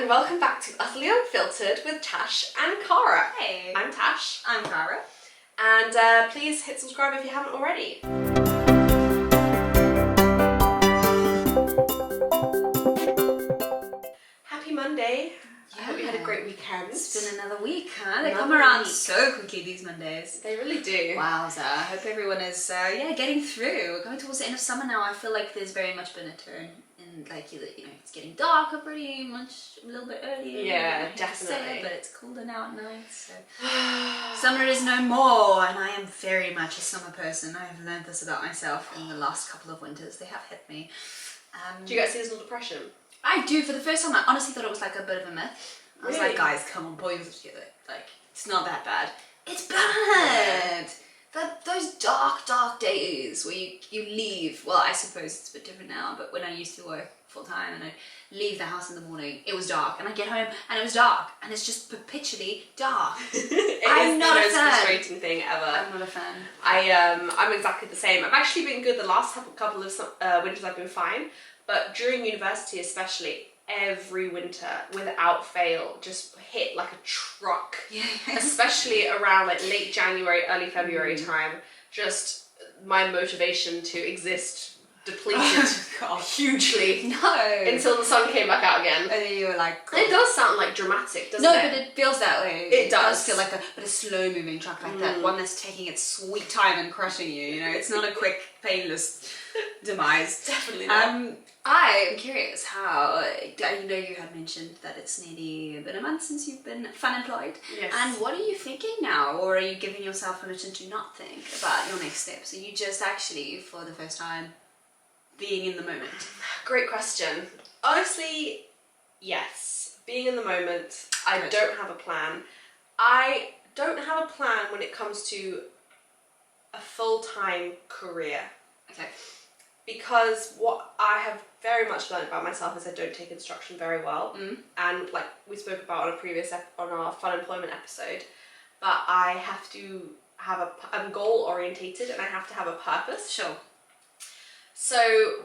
and welcome back to Utterly Unfiltered with Tash and Cara. Hey. I'm Tash. I'm Cara. And please hit subscribe if you haven't already. Happy Monday. I hope you had a great weekend. It's been another week, huh? They Another come around week. so quickly, these Mondays. They really do. Wowza. I hope everyone is getting through. We're going towards the end of summer now. I feel like there's very much been a turn in, like, it's getting darker pretty much a little bit earlier. Yeah, I hate to definitely. say it, but it's colder now at night, so summer is no more, and I am very much a summer person. I have learned this about myself in the last couple of winters. They have hit me. Do you get seasonal depression? I do. For the first time, I honestly thought it was like a bit of a myth. I was Really? like, guys, come on, pull yourself together. Like, it's not that bad. It's bad! Those dark days where you leave. Well, I suppose it's a bit different now, but when I used to work full time and I leave the house in the morning, it was dark. And I get home and it was dark. And it's just perpetually dark. I'm not the most frustrating thing ever. I'm not a fan. I'm exactly the same. I've actually been good the last couple of winters. I've been fine. But during university especially, every winter, without fail, just hit like a truck. Yeah. Especially around like late January, early February time. Just my motivation to exist depleted hugely. No. Until the sun came back out again. And then you were like... It does sound like dramatic, doesn't it? No, but it feels that way. It does. Feel like a slow-moving truck like that. One that's taking its sweet time and crushing you, you know? It's not a quick, painless demise. Definitely not. I am curious how, I know you had mentioned that it's nearly been a month since you've been fun-employed. Yes. And what are you thinking now? Or are you giving yourself permission to not think about your next steps? Are you just actually, for the first time, being in the moment? Great question. Honestly, yes. Being in the moment. I don't have a plan. I don't have a plan when it comes to a full-time career. Okay. Because what I have very much learned about myself is I don't take instruction very well. And like we spoke about on a previous on our fun employment episode, but I have to have I'm goal orientated and I have to have a purpose. Sure. So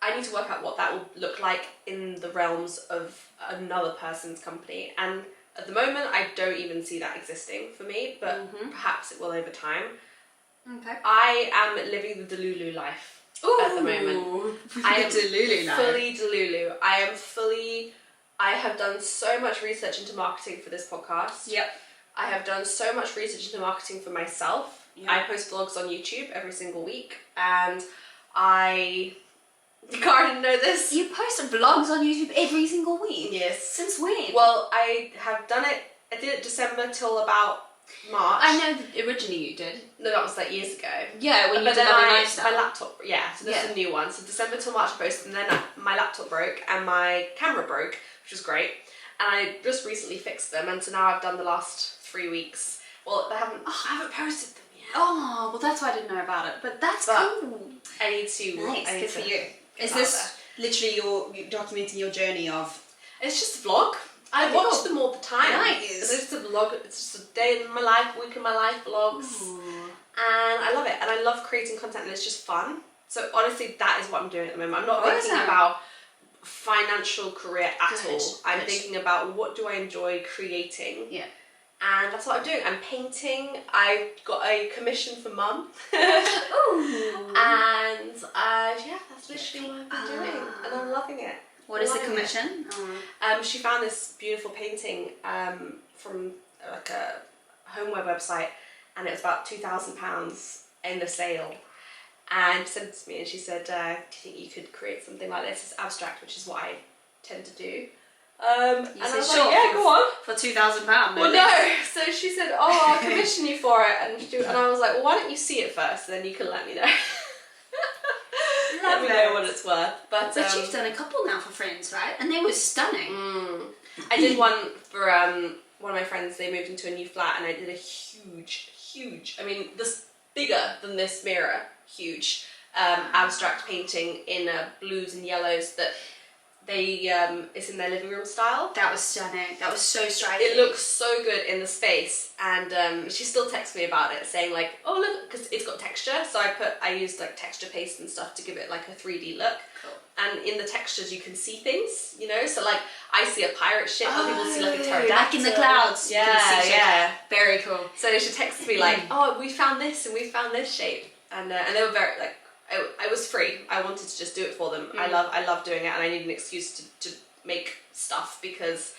I need to work out what that will look like in the realms of another person's company. And at the moment, I don't even see that existing for me, but perhaps it will over time. Okay. I am living the dulu life. At the moment, I am fully delulu. I have done so much research into marketing for this podcast. Yep. I have done so much research into marketing for myself. Yep. I post vlogs on YouTube every single week, and you can't know this. You post vlogs on YouTube every single week? Yes. Since when? Well, I have done it. I did it December till about March. I know that originally you did. No, that was like years ago. Yeah, when you but did then my lifestyle. laptop, so this is a new one. So December till March I posted, and then my laptop broke and my camera broke, which was great. And I just recently fixed them, and so now I've done the last 3 weeks. Well, I haven't posted them yet. Oh, well that's why I didn't know about it. But that's cool. I need to. Nice, good for you. Is this literally you documenting your journey of? It's just a vlog. I watch them all the time. Nice. It's just a vlog. It's just a day in my life, week in my life vlogs. Ooh. And I love it. And I love creating content, and it's just fun. So honestly, that is what I'm doing at the moment. I'm not thinking about financial career at all. I'm thinking about what do I enjoy creating. Yeah. And that's what I'm doing. I'm painting. I got a commission for Mum. Ooh. And that's literally what I've been doing. And I'm loving it. What is the commission? She found this beautiful painting from like a homeware website, and it was about £2,000 in the sale. And sent it to me, and she said, "Do you think you could create something like this? It's abstract, which is what I tend to do." And I was like, "Yeah, go on." For £2,000. Well, no. So she said, "Oh, I'll commission you for it," and I was like, "Well, why don't you see it first, and then you can let me know." Let me know what it's worth. But you've done a couple now for friends, right? And they were stunning. I did one for one of my friends. They moved into a new flat, and I did a huge, I mean, this bigger than this mirror, huge abstract painting in blues and yellows that it's in their living room style. That was stunning. That was so striking. It looks so good in the space, and she still texts me about it, saying like, "Oh look," because it's got texture. So I used like texture paste and stuff to give it like a 3D look. Cool. And in the textures, you can see things, you know. So like, I see a pirate ship, other people see like a pterodactyl. Like in the clouds. You can see Yeah. Very cool. So she texted me like, "Oh, we found this and we found this shape," and they were very like, I was free. I wanted to just do it for them. I love doing it, and I need an excuse to make stuff because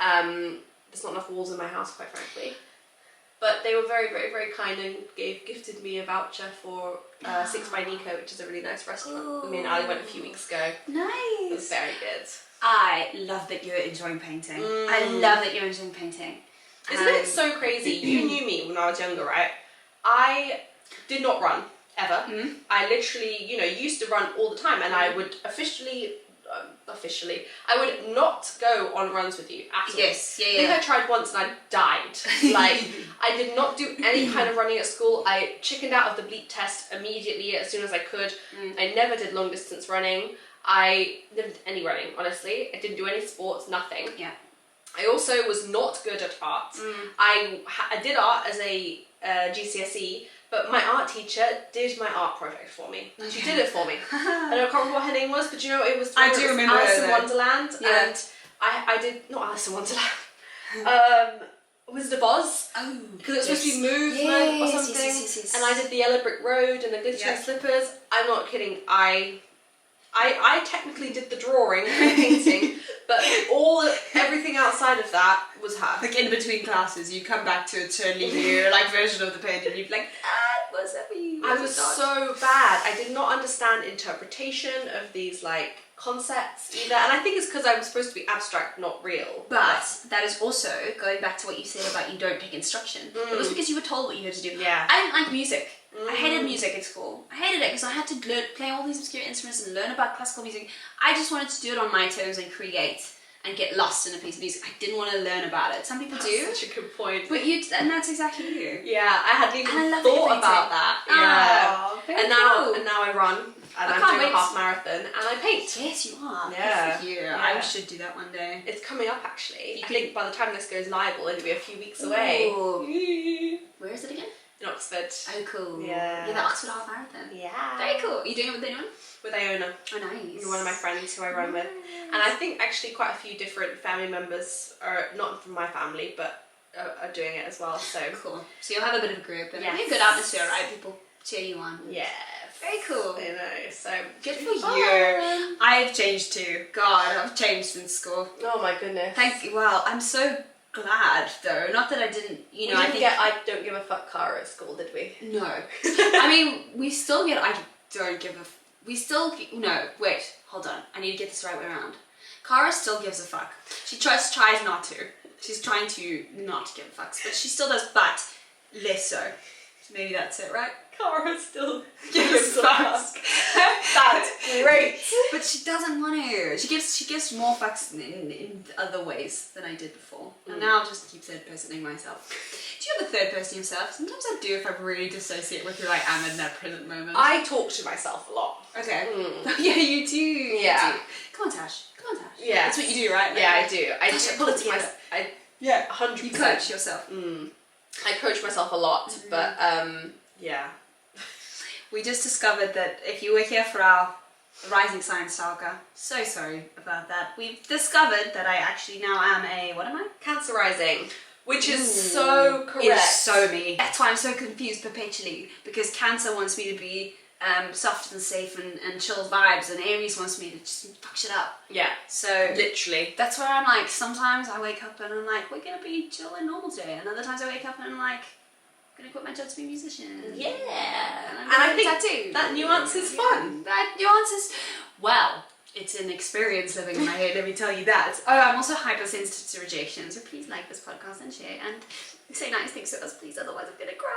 there's not enough walls in my house, quite frankly. But they were very, very, very kind and gifted me a voucher for Six by Nico, which is a really nice restaurant. Ooh. Me and Ali went a few weeks ago. Nice. It was very good. I love that you're enjoying painting. I love that you're enjoying painting. Isn't it so crazy? You knew me when I was younger, right? I did not run ever. I literally, used to run all the time, and I would officially, I would not go on runs with you at all. Yes, yeah, I think I tried once and I died. Like, I did not do any kind of running at school. I chickened out of the bleep test immediately as soon as I could. I never did long distance running. I never did any running, honestly. I didn't do any sports, nothing. Yeah. I also was not good at art. I did art as a GCSE, but my art teacher did my art project for me. She did it for me. I can't remember what her name was, but it was. I do remember Alice her, in though. Wonderland, Yeah. and I did not Alice in Wonderland. Wizard of Oz. Oh, because it was supposed to be movement or something. Yes. And I did the Yellow Brick Road and the glittering slippers. I'm not kidding. I technically did the drawing and the painting, but everything outside of that was her. Like in between classes, you come back to a totally new version of the painting, and you'd be like, what's that mean? I was so bad. I did not understand interpretation of these concepts either, and I think it's because I was supposed to be abstract, not real. But that is also going back to what you said about you don't take instruction. It was because you were told what you had to do. Yeah. I didn't like music. I hated music at school. I hated it because I had to play all these obscure instruments and learn about classical music. I just wanted to do it on my terms and create and get lost in a piece of music. I didn't want to learn about it. Some people do. Such a good point. But and that's exactly you. Yeah, I hadn't even And I love thought painting. about that. Oh, Yeah. very and now I run, and I I'm can't doing wait. a half marathon, and I paint. Yes, you are. Yeah. Good for you. Yeah. I should do that one day. It's coming up actually. I think by the time this goes live, it'll only be a few weeks away. Ooh. Where is it again? In Oxford. Oh, cool. Yeah. Yeah, the Oxford Half Marathon. Yeah. Very cool. Are you doing it with anyone? With Iona. Oh, nice. One of my friends who I run with. And I think actually quite a few different family members, are not from my family, but are doing it as well. So Cool. So you'll have a bit of a group and Yes. it'll be a good atmosphere, right? People cheer you on. yeah. Very cool. I know. So Good for you. I've changed too. God, I've changed since school. Oh my goodness. Thank you. Well, I'm so glad though. Not that I didn't, We I didn't think. get I don't give a fuck Cara at school, did we? No. I mean, we still get I don't give a. We still. No, wait. Hold on. I need to get this the right way around. Cara still gives a fuck. She tries not to. She's trying to not give a fucks, but she still does, but less so. Maybe that's it, right? Cara still Gives fucks. That's great. But she doesn't want to. She gives more fucks in other ways than I did before. And now I'll just keep third personing myself. Do you have a third person yourself? Sometimes I do if I really dissociate with who I am in that present moment. I talk to myself a lot. Okay. Yeah, you do. Yeah. You do. Come on, Tash. Yeah. That's what you do, right? Yeah, I do. I Tash, do pull it talk to together. myself. I Yeah. 100%. You coach yourself. I coach myself a lot, but yeah. We just discovered that if you were here for our Rising Science Saga, so sorry about that. We've discovered that I actually now am what am I? Cancerizing, which is so correct. It's so me. That's why I'm so confused perpetually, because Cancer wants me to be soft and safe and chill vibes, and Aries wants me to just fuck shit up. Yeah. So Literally. that's where I'm like, sometimes I wake up and I'm like, we're gonna be chill and normal today, and other times I wake up and I'm like, I'm gonna quit my job to be a musician. Yeah. And I think tattoo. that nuance is fun. That nuance is, well, it's an experience living in my head, let me tell you that. Oh, I'm also hypersensitive to rejection, so please like this podcast and share and say nice things to us, please, otherwise I'm gonna cry.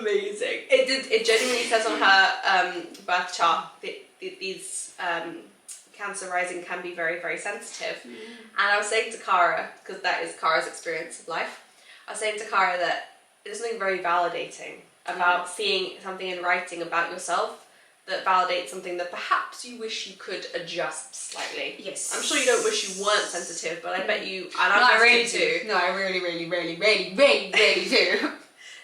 Amazing. It genuinely says on her birth chart that these Cancer rising can be very, very sensitive. And I was saying to Cara, because that is Cara's experience of life, I was saying to Cara that there's something very validating about seeing something in writing about yourself that validates something that perhaps you wish you could adjust slightly. Yes. I'm sure you don't wish you weren't sensitive, but I bet you, and No, I I'm really sensitive too. do. No, I really do.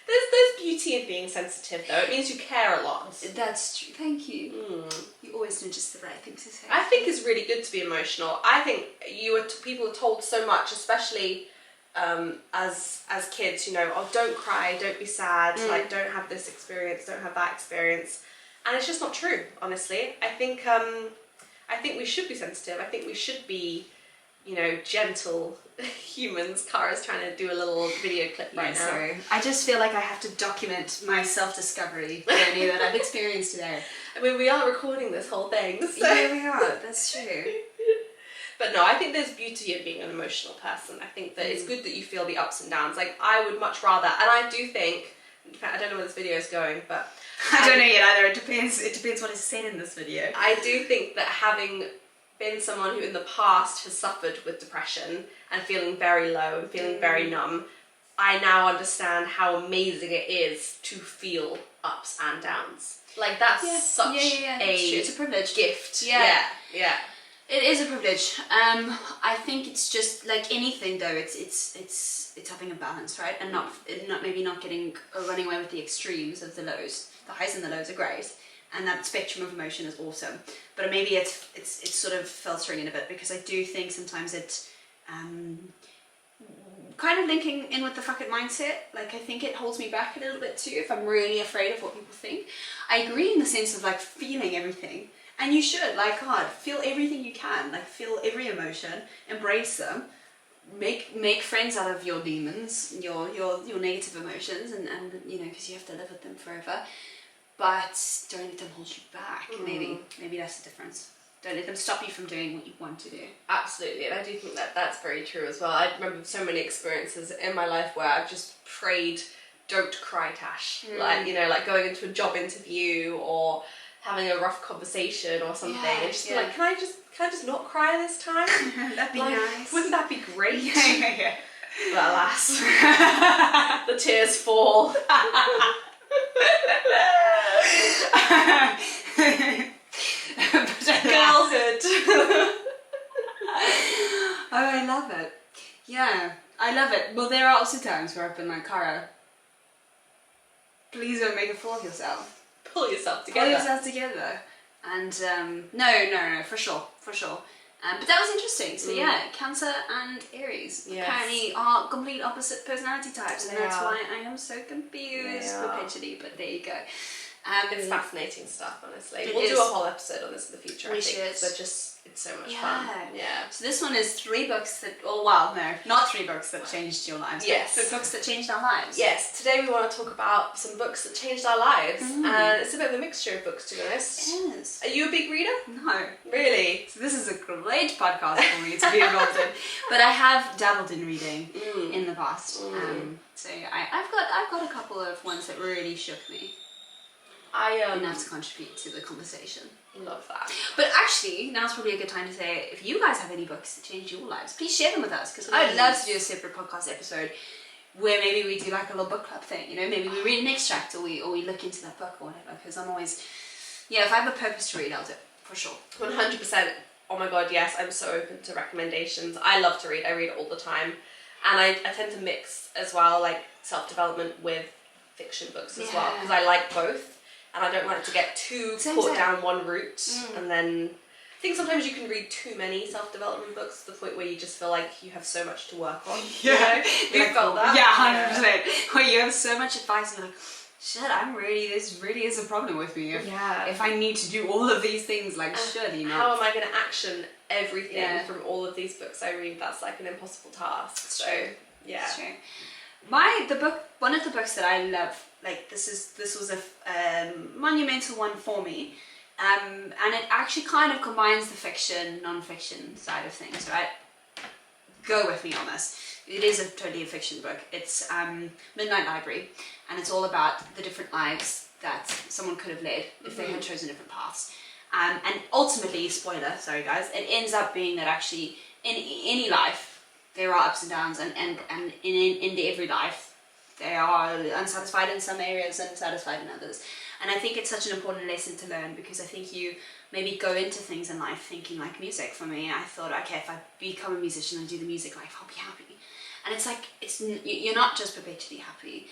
There's beauty in being sensitive though. It means you care a lot. That's true. Thank you. You always know just the right thing to say. I think it's really good to be emotional. I think people are told so much, especially as kids, you know, oh, don't cry, don't be sad, like don't have this experience, don't have that experience, and it's just not true. Honestly, I think we should be sensitive. I think we should be, you know, gentle humans. Cara's trying to do a little video clip right now. Sorry. I just feel like I have to document my self-discovery journey that I've experienced today. I mean, we are recording this whole thing, so. Yeah, we are. That's true. But no, I think there's beauty in being an emotional person. I think that it's good that you feel the ups and downs. Like, I would much rather, and I do think, in fact, I don't know where this video is going, but... I don't know yet either. It depends what is said in this video. I do think that having been someone who in the past has suffered with depression and feeling very low and feeling very numb, I now understand how amazing it is to feel ups and downs. Like, that's such it's a privilege. gift. Yeah. Yeah. It is a privilege. I think it's just like anything though. It's having a balance, right? And not maybe not getting or running away with the extremes of the lows. The highs and the lows are great, and that spectrum of emotion is awesome. But maybe it's sort of filtering in a bit, because I do think sometimes it kind of linking in with the fuck it mindset. Like, I think it holds me back a little bit too if I'm really afraid of what people think. I agree in the sense of like feeling everything. And you should, like, God, feel everything you can. Like, feel every emotion, embrace them, make friends out of your demons, your negative emotions, and you know, because you have to live with them forever. But don't let them hold you back. Maybe that's the difference. Don't let them stop you from doing what you want to do. Absolutely, and I do think that that's very true as well. I remember so many experiences in my life where I've just prayed, don't cry, Tash. Like, you know, like going into a job interview or having a rough conversation or something, and just be like, can I just not cry this time? That'd be like, nice. Wouldn't that be great? Yeah. But alas, the tears fall. Girlhood. Oh, I love it. Yeah, I love it. Well, there are also times where I've been like, Cara, please don't make a fool of yourself. Pull yourself together. Pull yourself together. And no, for sure. But that was interesting. So yeah, Cancer and Aries apparently are complete opposite personality types, and that's why I am so confused perpetually. But there you go. It's fascinating stuff, honestly. We'll do a whole episode on this in the future, I think. should. But it's so much fun. Yeah. So this one is 3 books that, not 3 books that changed your lives. Yes. But 3 books that changed our lives. Yes. Today we want to talk about some books that changed our lives. And it's a bit of a mixture of books, to be honest. It is. Are you a big reader? No. Really? So this is a great podcast for me to be involved in. But I have dabbled in reading in the past. So I've got a couple of ones that really shook me. Enough to contribute to the conversation. Love that. But actually, now's probably a good time to say, if you guys have any books that changed your lives, please share them with us, because I'd love to do a separate podcast episode where maybe we do like a little book club thing, you know, maybe we read an extract or we look into that book or whatever, because I'm always, if I have a purpose to read, I'll do it, for sure. 100%. Oh my god, yes, I'm so open to recommendations. I love to read, I read all the time. And I tend to mix as well, like self-development with fiction books as well, because I like both. And I don't like to get too caught down one route. And then I think sometimes you can read too many self-development books to the point where you just feel like you have so much to work on. Yeah. You know? You've felt that? Yeah, 100%. Where you have so much advice and you're like, shit, this really is a problem with me. If I need to do all of these things, like, surely not. How am I going to action everything from all of these books I read? That's like an impossible task. It's so, true. yeah. It's true. One of the books that I love, like this was a monumental one for me, and it actually kind of combines the fiction, non-fiction side of things, right? Go with me on this. It is totally a fiction book. It's Midnight Library, and it's all about the different lives that someone could have led if they had chosen different paths. And ultimately, spoiler, sorry guys, it ends up being that actually in any life there are ups and downs, and in every life they are unsatisfied in some areas and satisfied in others. And I think it's such an important lesson to learn, because I think you maybe go into things in life thinking, like music for me, I thought, okay, if I become a musician and do the music life, I'll be happy. And it's like, you're not just perpetually happy.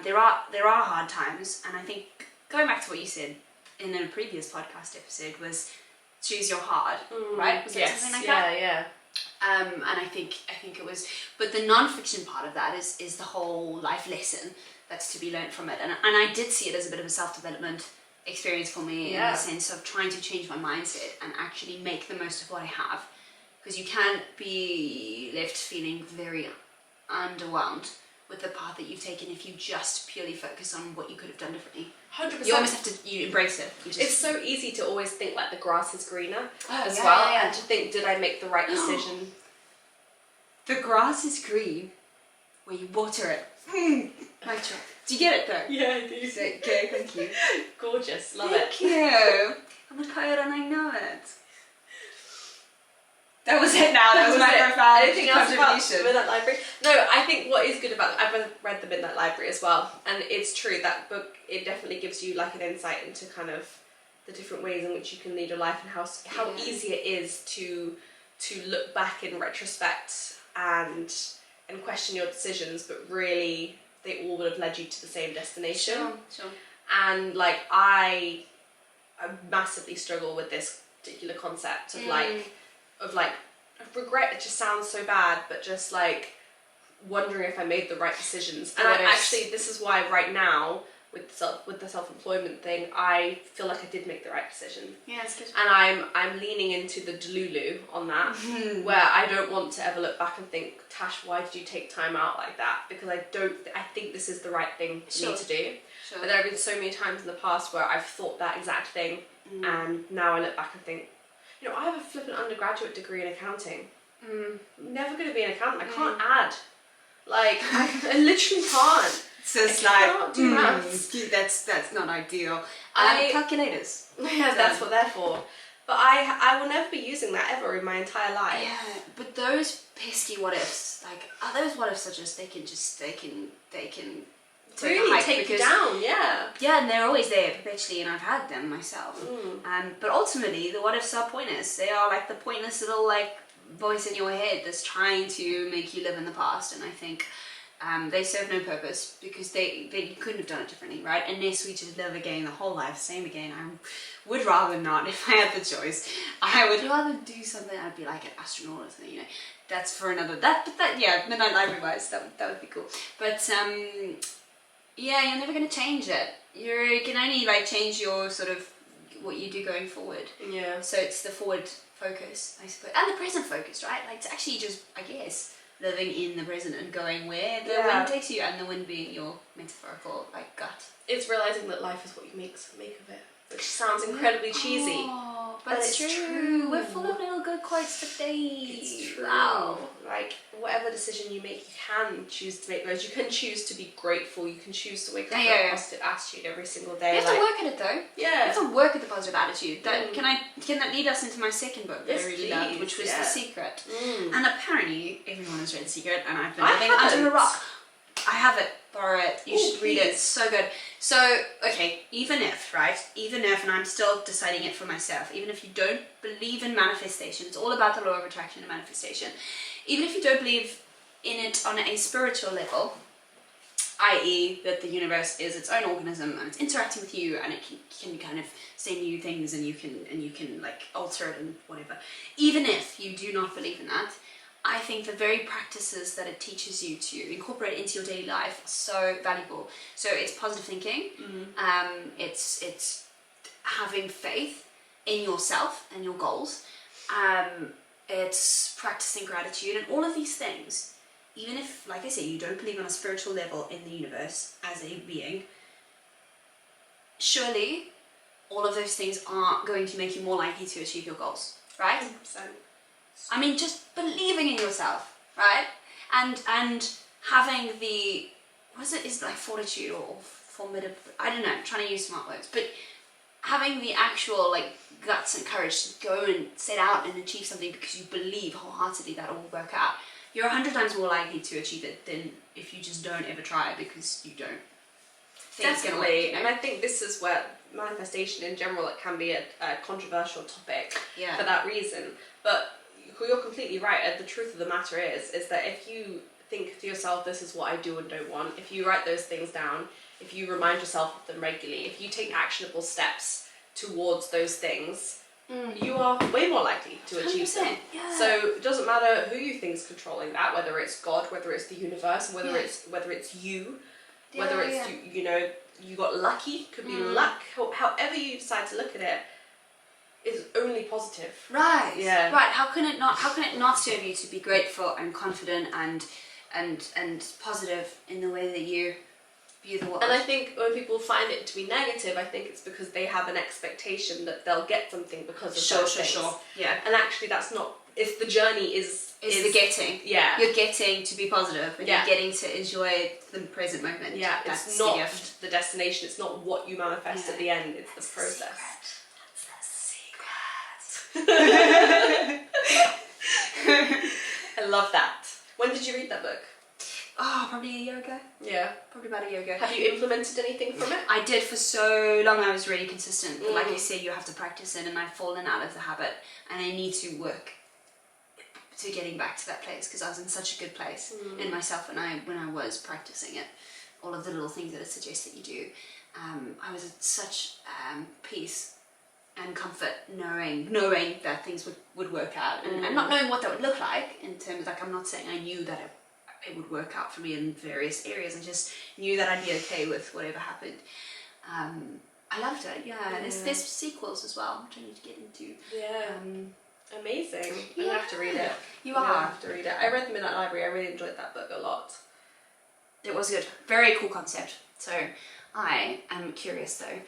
There are hard times, and I think going back to what you said in a previous podcast episode was choose your hard, right? Was it something like that? Yeah. And I think it was, but the non-fiction part of that is the whole life lesson that's to be learned from it. And I did see it as a bit of a self-development experience for me, in the sense of trying to change my mindset and actually make the most of what I have, because you can't be left feeling very underwhelmed with the path that you've taken if you just purely focus on what you could have done differently. 100%. You almost have to embrace it. It's so easy to always think like the grass is greener as yeah, well, yeah. and to think, did I make the right decision? The grass is green where you water it. Right. Do you get it though? Yeah, I do. So, okay, thank you. Gorgeous, love Thank it. you. I'm a poet and I know it. That was it now. That was my profound Anything else about contribution. the Midnight Library? No, I think what is good about I've read the Midnight Library as well, and it's true, that book, it definitely gives you like an insight into kind of the different ways in which you can lead your life, and how easy it is to look back in retrospect and question your decisions, but really they all would have led you to the same destination. Sure. And like I massively struggle with this particular concept of regret. It just sounds so bad, but just like wondering if I made the right decisions. And actually, this is why right now with the self-employment thing, I feel like I did make the right decision. Yeah, it's good. And I'm leaning into the dulu on that, where I don't want to ever look back and think, Tash, why did you take time out like that? Because I think this is the right thing for me to do. Sure. But there have been so many times in the past where I've thought that exact thing, and now I look back and think, I have a flippant undergraduate degree in accounting. I'm never going to be an accountant. I can't add. Like, I literally can't. So it's can't do maths. That's not ideal. Calculators. Yeah, that's what they're for. But I will never be using that ever in my entire life. Yeah, but those pesky what ifs, like, are those what ifs are just they can really take you down, yeah. Yeah, and they're always there perpetually, and I've had them myself. But ultimately, the what ifs are pointless. They are like the pointless little like voice in your head that's trying to make you live in the past, and I think they serve no purpose, because they couldn't have done it differently, right? Unless we just live again the whole life, same again. I would rather not. If I had the choice, I would rather do something. I'd be like an astronaut or something, That's for another. Midnight Library wise, that would be cool. But yeah, you're never going to change it. You can only like change your sort of what you do going forward. Yeah. So it's the forward focus, I suppose, and the present focus, right? Like, it's actually just, I guess, living in the present and going where the wind takes you, and the wind being your metaphorical like gut. It's realizing that life is what you make of it, which sounds incredibly cheesy. But it's true. We're full of little good quotes today. It's true. Wow. Like, whatever decision you make, you can choose to make those. You can choose to be grateful. You can choose to wake up with a positive attitude every single day. You have to work at it though. Yeah. You have to work at the positive attitude. Can that lead us into my second book that I really loved, which was The Secret. And apparently everyone has read The Secret, and I've been living under a rock. I have it. Borrow it. You should read it. It's so good. So, okay, even if, and I'm still deciding it for myself, even if you don't believe in manifestation, it's all about the law of attraction and manifestation. Even if you don't believe in it on a spiritual level, i.e. that the universe is its own organism and it's interacting with you, and it can kind of say new things, and you can like alter it and whatever. Even if you do not believe in that, I think the very practices that it teaches you to incorporate into your daily life are so valuable. So it's positive thinking, it's having faith in yourself and your goals, it's practicing gratitude, and all of these things, even if, like I say, you don't believe on a spiritual level in the universe as a being, surely all of those things are going to make you more likely to achieve your goals, right? 100%. I mean, just believing in yourself, right? And having the, is it like fortitude or formidable? I don't know, I'm trying to use smart words, but having the actual like guts and courage to go and set out and achieve something because you believe wholeheartedly that it will work out. You're 100 times more likely to achieve it than if you just don't ever try because you don't things gonna work. Definitely. You know? And I think this is where manifestation in general, it can be a controversial topic for that reason. But you're completely right. And the truth of the matter is that if you think to yourself, this is what I do and don't want, if you write those things down, if you remind yourself of them regularly, if you take actionable steps towards those things, you are way more likely to achieve them. Yeah. So it doesn't matter who you think is controlling that, whether it's God, whether it's the universe, whether it's you, whether it's you know, you got lucky, could be luck, however you decide to look at it, is only positive. Right. Yeah. Right. How can it not serve you to be grateful and confident and positive in the way that you view the world? And I think when people find it to be negative, I think it's because they have an expectation that they'll get something because of those things. Sure. Yeah. And actually that's not, it's the journey is the getting. Yeah. You're getting to be positive and you're getting to enjoy the present moment. Yeah, That's it's not the gift. the destination, it's not what you manifest at the end, it's the process. That's the secret. I love that. When did you read that book? Oh, probably a year ago. Yeah. Probably about a year ago. Have you implemented anything from it? I did for so long. I was really consistent. But like you said, you have to practice it, and I've fallen out of the habit, and I need to work to getting back to that place because I was in such a good place in myself when I was practicing it. All of the little things that it suggests that you do. I was at such peace and comfort knowing that things would work out and not knowing what that would look like in terms, like, I'm not saying I knew that it would work out for me in various areas. I just knew that I'd be okay with whatever happened. I loved it. There's sequels as well, which I need to get into. Amazing. I'm gonna have to read it. You I'm are. gonna have to read it. I read The Midnight Library. I really enjoyed that book a lot. It was good. Very cool concept. So I am curious though,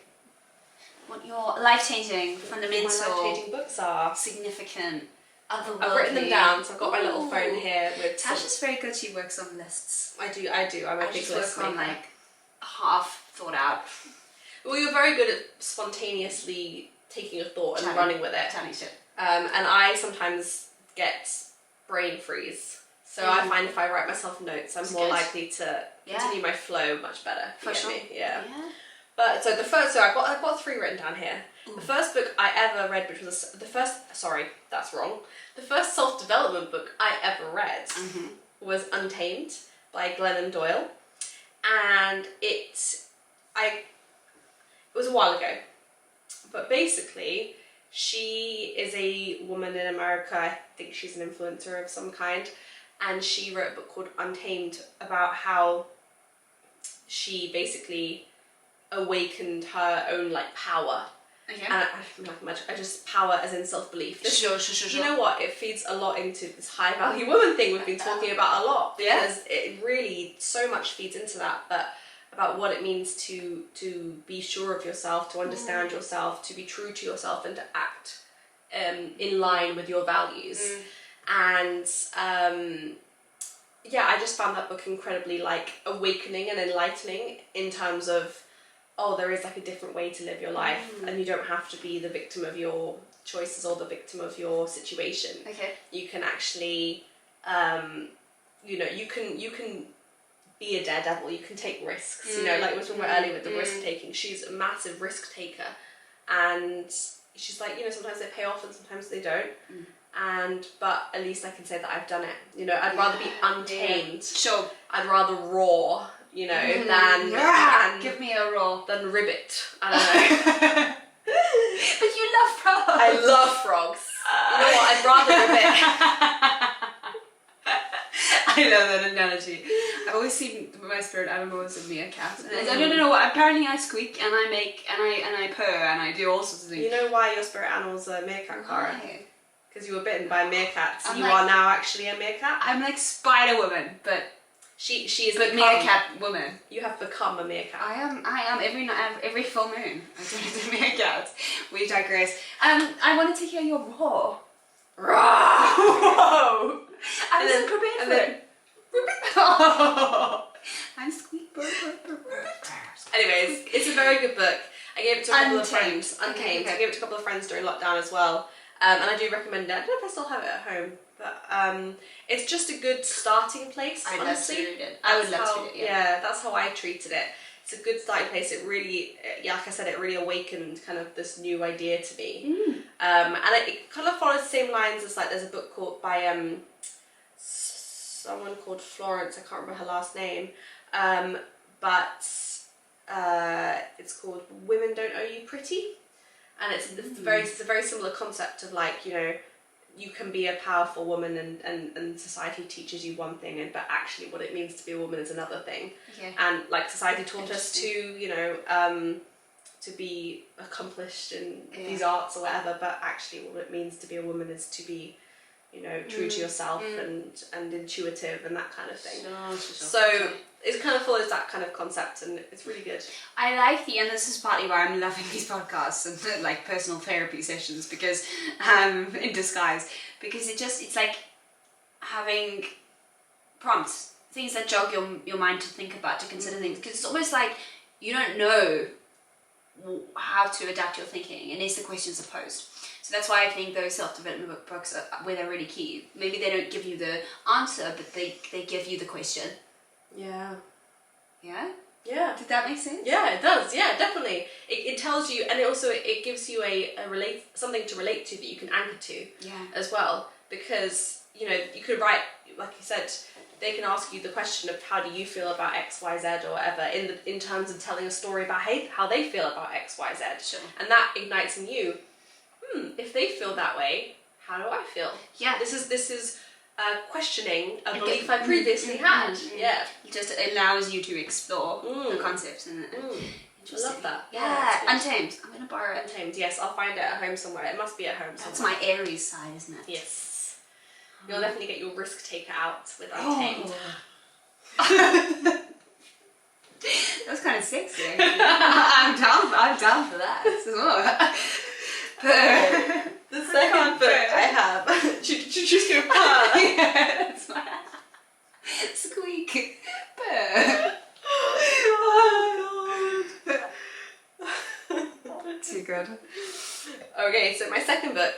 what your life-changing, fundamental, My life-changing books are. significant, otherworldly. I've written them down, so I've got my little phone here with. Tash is very good. She works on lists. I do. I'm a I big just list work on maker. like half thought out. Well, you're very good at spontaneously taking a thought and running with it. Chatting shit. And I sometimes get brain freeze. So I find if I write myself notes, I'm more likely to continue my flow much better. For sure. Yeah. But so I've got 3 written down here. The first book I ever read, which was the first self-development book I ever read was Untamed by Glennon Doyle. And it was a while ago. But basically, she is a woman in America. I think she's an influencer of some kind. And she wrote a book called Untamed about how she basically awakened her own like power. Okay. And I just power as in self-belief. Sure. You know what? It feeds a lot into this high value woman thing we've been talking about a lot. Because it really so much feeds into that, but about what it means to be sure of yourself, to understand yourself, to be true to yourself, and to act in line with your values. And I just found that book incredibly like awakening and enlightening in terms of, there is like a different way to live your life, and you don't have to be the victim of your choices or the victim of your situation. Okay. You can actually, you can be a daredevil. You can take risks. You know, like we were talking about earlier with the risk taking. She's a massive risk taker, and she's like, sometimes they pay off and sometimes they don't. But at least I can say that I've done it. You know, I'd rather be untamed. Sure. I'd rather roar, than give me a roar. than ribbit. I don't know. But you love frogs. I love frogs. You know what? I'd rather ribbit. I love that analogy. I've always seen my spirit animal as a meerkat. And I don't know what. Apparently, I squeak and I make and I purr and I do all sorts of things. You know why your spirit animal's a meerkat, Cara? Because you were bitten by a meerkat, so you like, are now actually a meerkat. I'm like Spider Woman, but she is but meerkat woman. You have become a meerkat. I am every full moon. I turn into a meerkat. We digress. I wanted to hear your roar. Whoa! I wasn't prepared for it. I'm squeak burr. Anyways, it's a very good book. I gave it to a couple of friends. Untamed. I gave it to a couple of friends during lockdown as well. And I do recommend it. I don't know if I still have it at home, but it's just a good starting place. I'd love to honestly. read it. I would love to read it. Yeah, that's how I treated it. it's a good starting place. It really, yeah, like I said, it really awakened kind of this new idea to me. And it kind of follows the same lines as, like, there's a book called by someone called Florence, I can't remember her last name, but it's called Women Don't Owe You Pretty, and it's a very similar concept of, like, you know, you can be a powerful woman and society teaches you one thing, but actually what it means to be a woman is another thing. And, like, society taught us to, you know, to be accomplished in these arts or whatever, but actually what it means to be a woman is to be, you know, true to yourself and intuitive and that kind of thing. So it kind of follows that kind of concept, and it's really good. I like and this is partly why I'm loving these podcasts and like personal therapy sessions, because in disguise, because it's like having prompts, things that jog your mind to think about, to consider things, because it's almost like you don't know how to adapt your thinking unless the questions are posed. So that's why I think those self-development books are where they're really key. Maybe they don't give you the answer, but they give you the question. Yeah. Yeah? Yeah. Did that make sense? Yeah, it does. Yeah, definitely. It tells you, and it gives you something to relate to that you can anchor to as well. Because, you know, you could write, like you said, they can ask you the question of how do you feel about X, Y, Z or whatever in terms of telling a story about how they feel about X, Y, Z. Sure. And that ignites in you, if they feel that way, how do I feel? Yeah. This is questioning a belief I previously had. Yeah. It just allows you to explore the concepts. And I love that. Yeah. Untamed. I'm going to borrow it. Untamed, yes. I'll find it at home somewhere. It must be at home somewhere. That's my Aries side, isn't it? Yes. You'll definitely get your risk taker out with Untamed. That's kind of sexy. I'm down for that. The second book I have. She's going to purr. Yeah, that's my squeak. Purr. Oh god. Too good. Okay, so my second book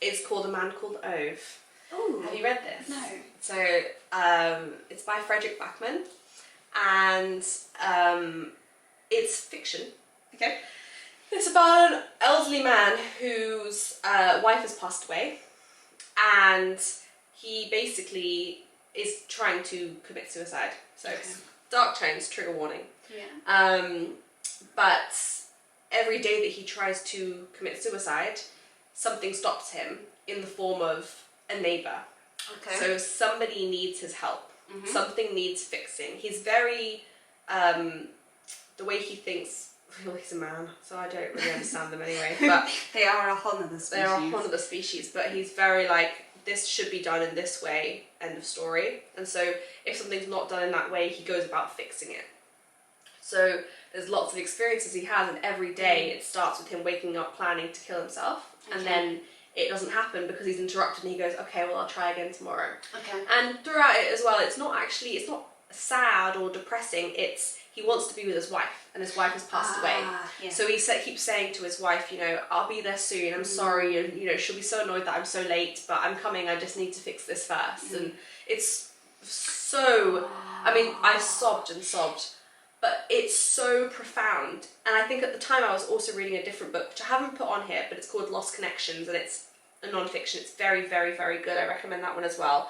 is called A Man Called Ove. Ooh. Have you read this? No. So it's by Frederick Backman, and it's fiction. Okay. It's about an elderly man whose wife has passed away, and he basically is trying to commit suicide. So it's dark tones, trigger warning. Yeah. But every day that he tries to commit suicide, something stops him in the form of a neighbour. Okay. So somebody needs his help. Something needs fixing. He's very, the way he thinks, well, he's a man, so I don't really understand them anyway, but they are a whole other species. They are a whole other species, but he's very like, this should be done in this way, end of story. And so if something's not done in that way, he goes about fixing it. So there's lots of experiences he has, and every day it starts with him waking up planning to kill himself, and then it doesn't happen because he's interrupted, and he goes, okay, well, I'll try again tomorrow. Okay. And throughout it as well, it's not sad or depressing, he wants to be with his wife, and his wife has passed away. Yeah. So he keeps saying to his wife, you know, I'll be there soon, I'm sorry, and, you know, she'll be so annoyed that I'm so late, but I'm coming, I just need to fix this first. And it's so, I mean, I sobbed and sobbed, but it's so profound. And I think at the time I was also reading a different book, which I haven't put on here, but it's called Lost Connections, and it's a non-fiction. It's very, very, very good. I recommend that one as well.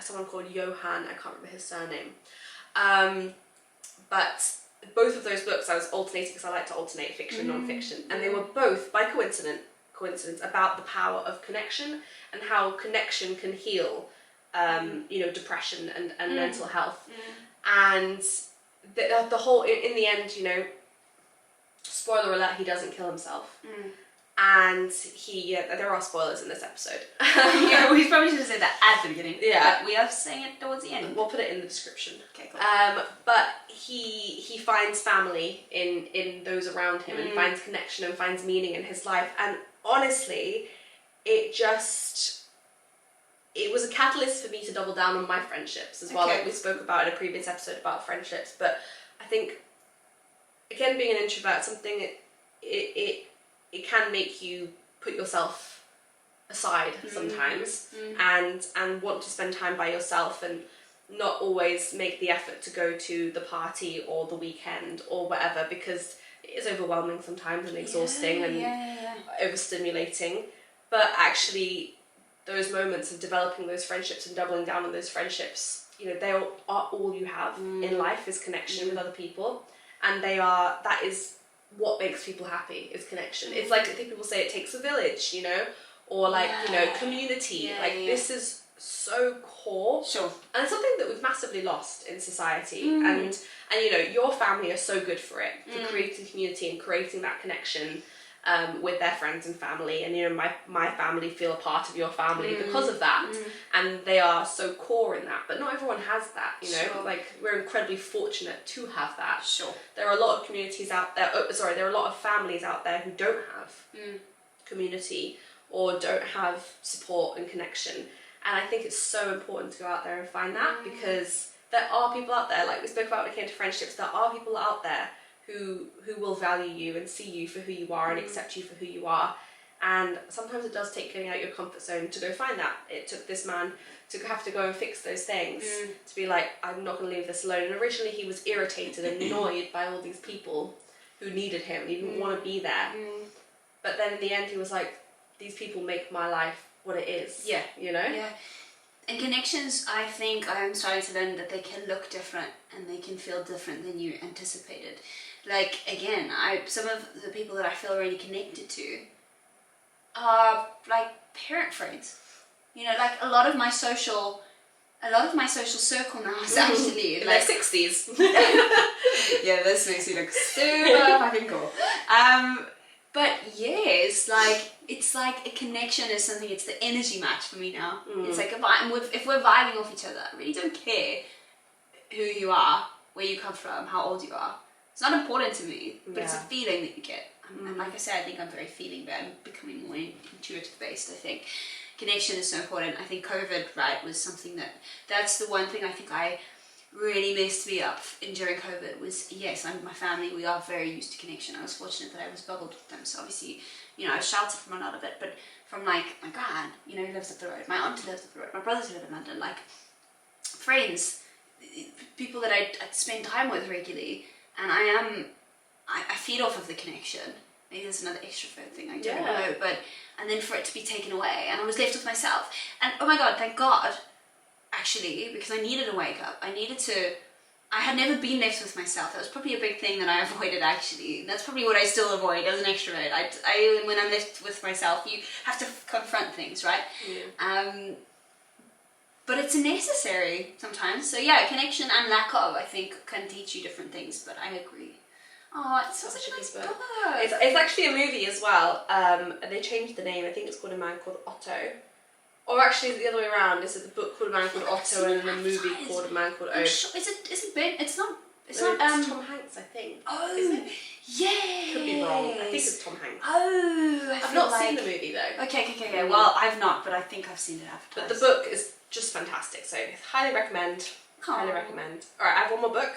Someone called Johan, I can't remember his surname. But both of those books I was alternating, because I like to alternate fiction and non-fiction, and they were both, by coincidence, about the power of connection and how connection can heal, you know, depression and mental health. And the whole, in the end, you know, spoiler alert, he doesn't kill himself. And there are spoilers in this episode. Yeah, we probably should have said that at the beginning. Yeah. But we are saying it towards the end. We'll put it in the description. Okay, cool. But he finds family in those around him, and finds connection and finds meaning in his life. And honestly, it was a catalyst for me to double down on my friendships as well. Like we spoke about in a previous episode about friendships. But I think, again, being an introvert, something it can make you put yourself aside sometimes and want to spend time by yourself. And not always make the effort to go to the party or the weekend or whatever, because it is overwhelming sometimes and exhausting and overstimulating. But actually, those moments of developing those friendships and doubling down on those friendships, you know, they are all you have in life, is connection with other people. And that is what makes people happy, is connection. It's like, I think people say it takes a village, you know, or like, you know, community. This is so core. Sure. And it's something that we've massively lost in society. And you know, your family are so good for it, for creating community and creating that connection with their friends and family. And, you know, my family feel a part of your family because of that. And they are so core in that. But not everyone has that, you know. Sure. Like, we're incredibly fortunate to have that. Sure. There are a lot of communities out there, there are a lot of families out there who don't have community or don't have support and connection. And I think it's so important to go out there and find that, because there are people out there, like we spoke about when it came to friendships, there are people out there who will value you and see you for who you are and accept you for who you are. And sometimes it does take getting out your comfort zone to go find that. It took this man to have to go and fix those things, to be like, I'm not going to leave this alone. And originally he was irritated and annoyed by all these people who needed him. He didn't want to be there. But then in the end he was like, these people make my life what it is. Yeah. You know? Yeah. And connections, I think I am starting to learn that they can look different and they can feel different than you anticipated. Like, again, some of the people that I feel really connected to are like parent friends. You know, like a lot of my social circle now is actually in like their 60s. Yeah, this makes me look super fucking cool. But yeah, it's like a connection is something. It's the energy match for me now. It's like if we're vibing off each other, I really don't care who you are, where you come from, how old you are. It's not important to me, but it's a feeling that you get. And like I said, I think I'm very feeling, but I'm becoming more intuitive based. I think connection is so important. I think COVID, right, was something that's the one thing I think I really messed me up during COVID was, yes, my family, we are very used to connection. I was fortunate that I was bubbled with them, so obviously, you know, I was sheltered from a lot of it, but from like my gran, you know, who lives up the road, my aunt who lives up the road, my brothers who live in London, like friends, people that I spend time with regularly, and I feed off of the connection. Maybe there's another extrovert thing, I don't know, but, and then for it to be taken away, and I was left with myself, and oh my god, thank God, actually, because I needed a wake up. I had never been left with myself. That was probably a big thing that I avoided, actually. That's probably what I still avoid as an extrovert. When I'm left with myself, you have to confront things, right? But it's necessary sometimes. So yeah, connection and lack of, I think, can teach you different things, but I agree. Oh, it's such a nice book. It's actually a movie as well. They changed the name. I think it's called A Man Called Otto. Or actually the other way around. Is it the book called A Man Called Otto and then a movie called A Man Called O? Sure. Is it Ben? It's not Tom Hanks, I think. Oh, is it? Yeah. Could be wrong. I think it's Tom Hanks. Oh, I've not seen the movie though. Okay. Well, I've not, but I think I've seen it advertised. But the book is just fantastic, so highly recommend. Highly recommend. Alright, I have one more book.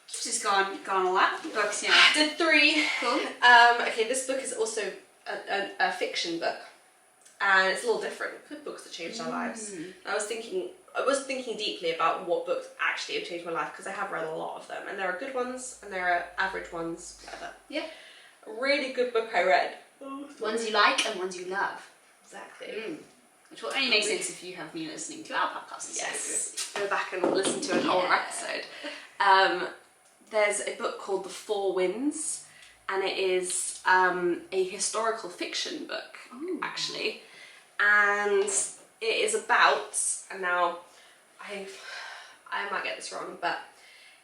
Just gone all that. Books, yeah. I did 3. Cool. Okay, this book is also a fiction book. And it's a little different. Good books that changed our lives. I was thinking deeply about what books actually have changed my life, because I have read a lot of them, and there are good ones and there are average ones, whatever. Yeah. A really good book I read. Ones you like and ones you love. Exactly. Which will only make sense if you have been listening to our podcast. Yes. Go back and listen to an older episode. There's a book called The Four Winds, and it is a historical fiction book, actually. And it is about, and now I might get this wrong, but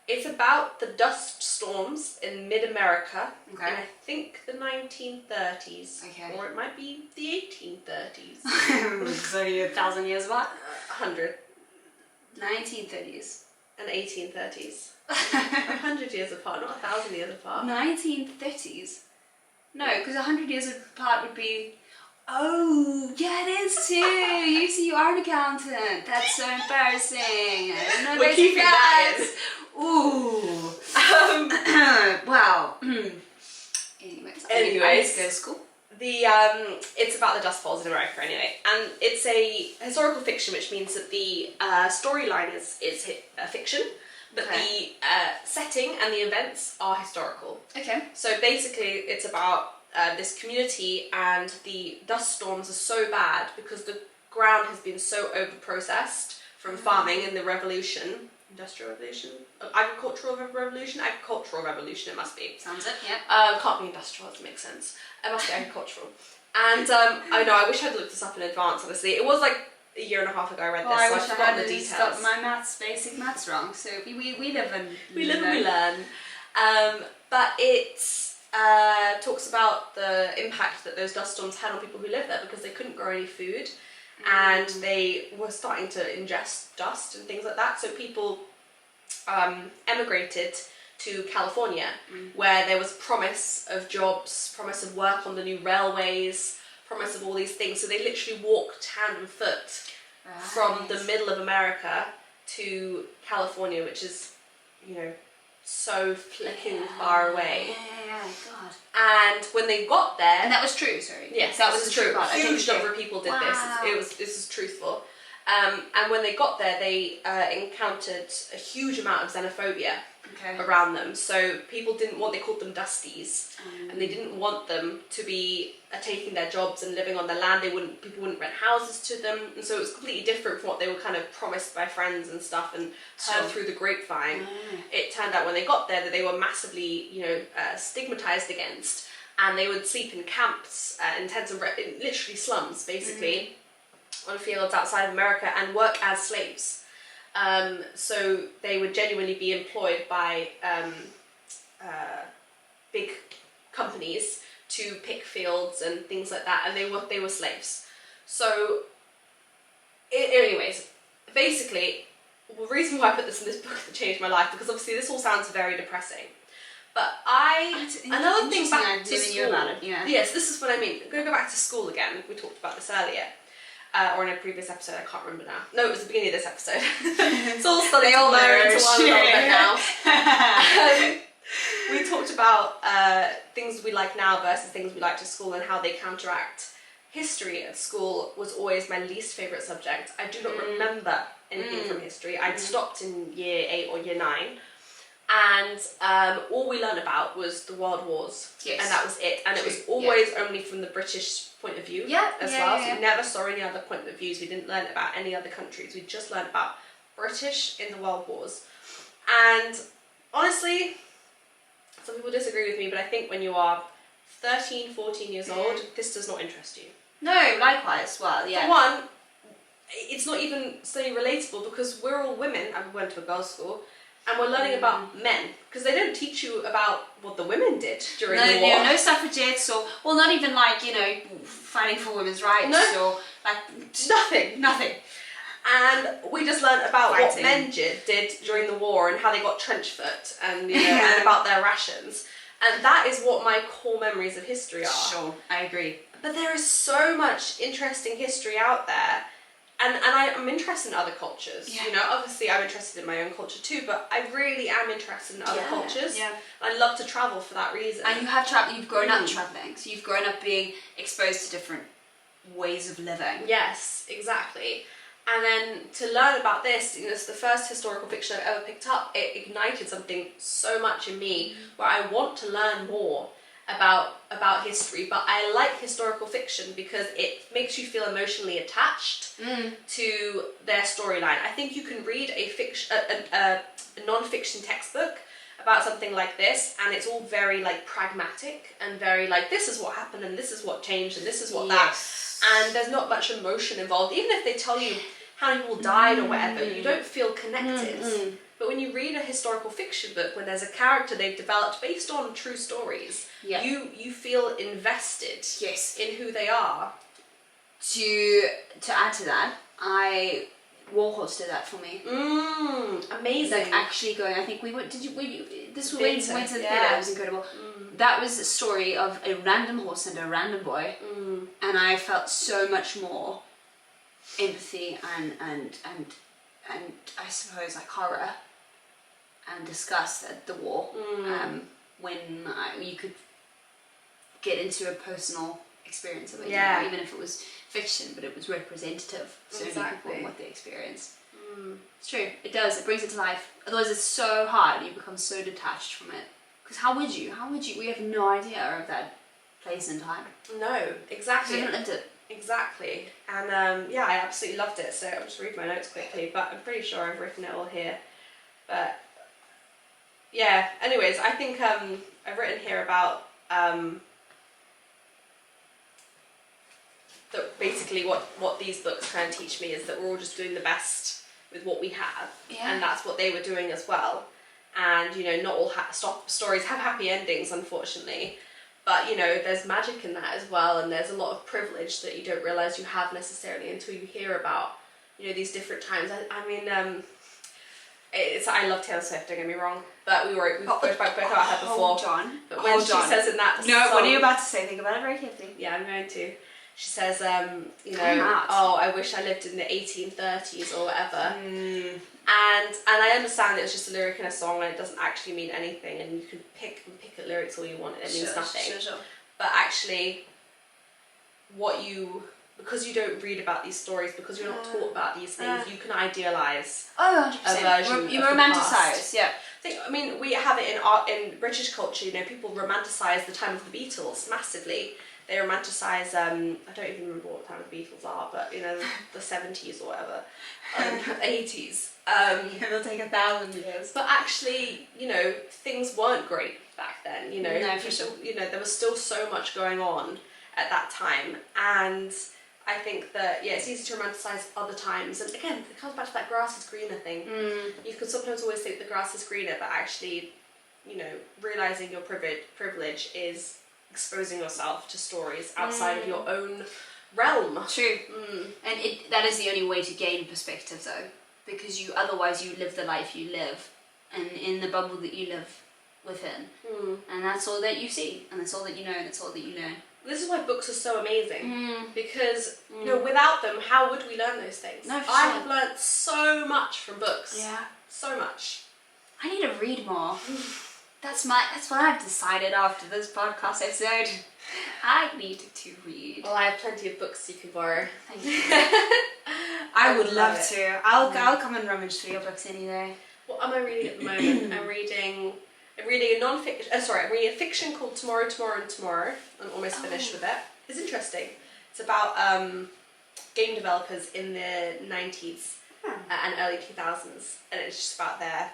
it's about the dust storms in mid-America in, I think, the 1930s. Okay. Or it might be the 1830s. It's only 1,000 years apart? 100. 1930s. And 1830s. 100 years apart, not 1,000 years apart. 1930s? No, because 100 years apart would be... Oh, yeah, it is too. You see, you are an accountant. That's so embarrassing. I don't know. We're keeping that in. Ooh. Wow. Anyways, I used to go to school. it's about the Dust Bowls in America anyway, and it's a historical fiction, which means that the storyline is fiction, but the setting and the events are historical. Okay. So basically, it's about this community, and the dust storms are so bad because the ground has been so over-processed from farming in the industrial revolution, agricultural revolution it must be. Sounds it, yeah. Can't be industrial, doesn't make sense. It must be agricultural. And I know, I wish I'd looked this up in advance, honestly. It was like a year and a half ago I read this, so I've forgotten the details. Got my basic maths wrong, so we live and we learn. But it talks about the impact that those dust storms had on people who lived there because they couldn't grow any food, and they were starting to ingest dust and things like that. So people emigrated to California, where there was promise of jobs, promise of work on the new railways, promise of all these things. So they literally walked hand and foot from the middle of America to California, which is, you know, so flicking far away. Yeah, God. And when they got there, and that was true. Sorry. Yes, that was true. A huge number of people did this. This is truthful. And when they got there, they encountered a huge amount of xenophobia around them. So people didn't want, they called them dusties, and they didn't want them to be taking their jobs and living on their land. People wouldn't rent houses to them, and so it was completely different from what they were kind of promised by friends and stuff and heard through the grapevine. It turned out when they got there that they were massively, stigmatized against, and they would sleep in camps, in tents and literally slums, basically. On fields outside of America, and work as slaves. So they would genuinely be employed by big companies to pick fields and things like that, and they were slaves. So, anyways, basically, the reason why I put this in this book that changed my life, because obviously this all sounds very depressing. But another thing back to school. About it, yeah. Yes, this is what I mean. I'm going to go back to school again. We talked about this earlier. Or in a previous episode, I can't remember now. No, it was the beginning of this episode. It's all starting to blur into one a little bit now. We talked about things we like now versus things we liked at school and how they counteract. History at school was always my least favourite subject. I do not remember anything from history. I'd stopped in year 8 or year 9. And all we learned about was the World Wars, and that was it. And it was always only from the British point of view as well. So we never saw any other point of views. We didn't learn about any other countries. We just learned about British in the World Wars. And honestly, some people disagree with me, but I think when you are 13, 14 years old, this does not interest you. No, likewise. Well, yeah. For one, it's not even so relatable because we're all women. I went to a girls' school. And we're learning about men, because they don't teach you about what the women did during the war. No suffragettes, or, well, not even like, fighting for women's rights, or like... Nothing. And we just learned about what men did during the war and how they got trench foot and, and about their rations. And that is what my core memories of history are. Sure, I agree. But there is so much interesting history out there. And I'm interested in other cultures. Obviously I'm interested in my own culture too, but I really am interested in other cultures. Yeah. I love to travel for that reason. And you have you've grown up travelling, so you've grown up being exposed to different ways of living. Yes, exactly. And then to learn about this, it's the first historical fiction I've ever picked up. It ignited something so much in me where I want to learn more about history, but I like historical fiction because it makes you feel emotionally attached to their storyline. I think you can read a non-fiction textbook about something like this, and it's all very like pragmatic and very like this is what happened and this is what changed and this is what that, and there's not much emotion involved. Even if they tell you how many people died or whatever, you don't feel connected. But when you read a historical fiction book, when there's a character they've developed based on true stories, you feel invested in who they are. To add to that, Warhorse did that for me. Amazing. Like actually going, I think we went. This was went to the theatre. It was incredible. That was a story of a random horse and a random boy, and I felt so much more empathy and I suppose like horror and disgust at the war when you could get into a personal experience of it. Yeah. You know, even if it was fiction, but it was representative of so many people and what they experienced. It's true. It does. It brings it to life. Otherwise, it's so hard. You become so detached from it. Because how would you? We have no idea of that place in time. No, exactly. We haven't lived it. Exactly. And yeah, I absolutely loved it. So I'll just read my notes quickly, but I'm pretty sure I've written it all here. But yeah, anyways, I think I've written here about that basically what these books kind of teach me is that we're all just doing the best with what we have, and that's what they were doing as well. And you know, not all stories have happy endings, unfortunately, but you know, there's magic in that as well, and there's a lot of privilege that you don't realize you have necessarily until you hear about, you know, these different times. I mean, I love Taylor Swift, don't get me wrong, but we've spoke about her before. Hold on. But when she says in that No, song, what are you about to say? Think about it very carefully. Yeah, I'm going to. She says, you know, oh, I wish I lived in the 1830s or whatever. And I understand it was just a lyric in a song and it doesn't actually mean anything, and you can pick at lyrics all you want and it means nothing. Sure. But actually, because you don't read about these stories, because you're not taught about these things, you can idealise 100%. a version You of the romanticise, past. yeah. I mean, we have it in art, in British culture, you know, people romanticise the time of the Beatles massively. They romanticise, I don't even remember what time the Beatles are, but you know, the 70s or whatever, 80s. It'll take 1,000 years. But actually, you know, things weren't great back then, you know. No, for sure. You know, there was still so much going on at that time, and I think that, yeah, it's easy to romanticize other times. And again, it comes back to that grass is greener thing. You can sometimes always think the grass is greener, but actually, you know, realizing your privilege is exposing yourself to stories outside of your own realm. True. And that is the only way to gain perspective, though, because otherwise you live the life you live, and in the bubble that you live within, and that's all that you see, and that's all that you know, and that's all that you know. This is why books are so amazing, because you know, without them, how would we learn those things? No, I have learned so much from books. Yeah. So much. I need to read more. That's what I've decided after this podcast episode. I need to read. Well, I have plenty of books you can borrow. Thank you. I would love to. I'll come and rummage through your books any day. What am I reading at the moment? I'm reading a non-fiction. I'm reading a fiction called Tomorrow, Tomorrow and Tomorrow. I'm almost finished with it. It's interesting. It's about game developers in the 90s and early 2000s, and it's just about their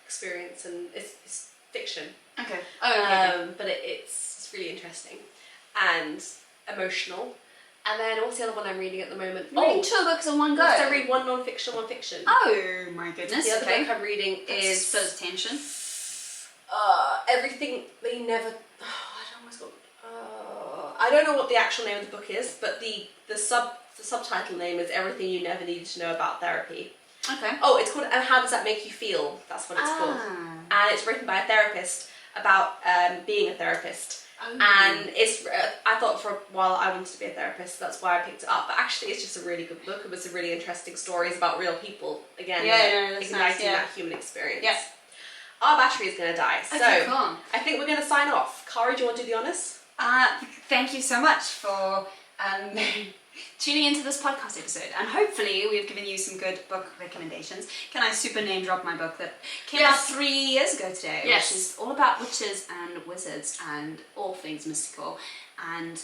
experience, and it's fiction. Okay. But it's really interesting and emotional. And then what's the other one I'm reading at the moment? Reading 2 books in one go. So I read one non-fiction, one fiction. Oh my goodness. The other book I'm reading is Spurs Tension. Everything They Never. I don't know what the actual name of the book is, but the subtitle name is Everything You Never Needed to Know About Therapy. Okay. Oh, it's called And How Does That Make You Feel? That's what it's called. And it's written by a therapist about being a therapist. And it's I thought for a while I wanted to be a therapist, so that's why I picked it up. But actually, it's just a really good book. It was a really interesting stories about real people. Again, igniting that human experience. Yeah. Our battery is going to die, so cool. I think we're going to sign off. Kari, do you want to do the honours? Thank you so much for tuning into this podcast episode, and hopefully we've given you some good book recommendations. Can I super name drop my book that came out 3 years ago today, which is all about witches and wizards and all things mystical, and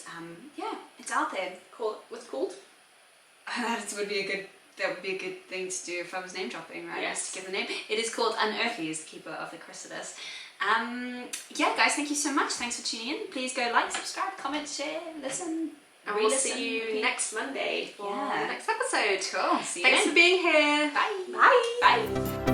it's out there. What's it called? That would be a good thing to do if I was name dropping, right? Yes. To give the name. It is called Unearthly, is the Keeper of the Chrysalis. Guys, thank you so much. Thanks for tuning in. Please go like, subscribe, comment, share, listen. And we'll see you next Monday for the next episode. Cool. See you Thanks then. for being here. Bye. Bye. Bye.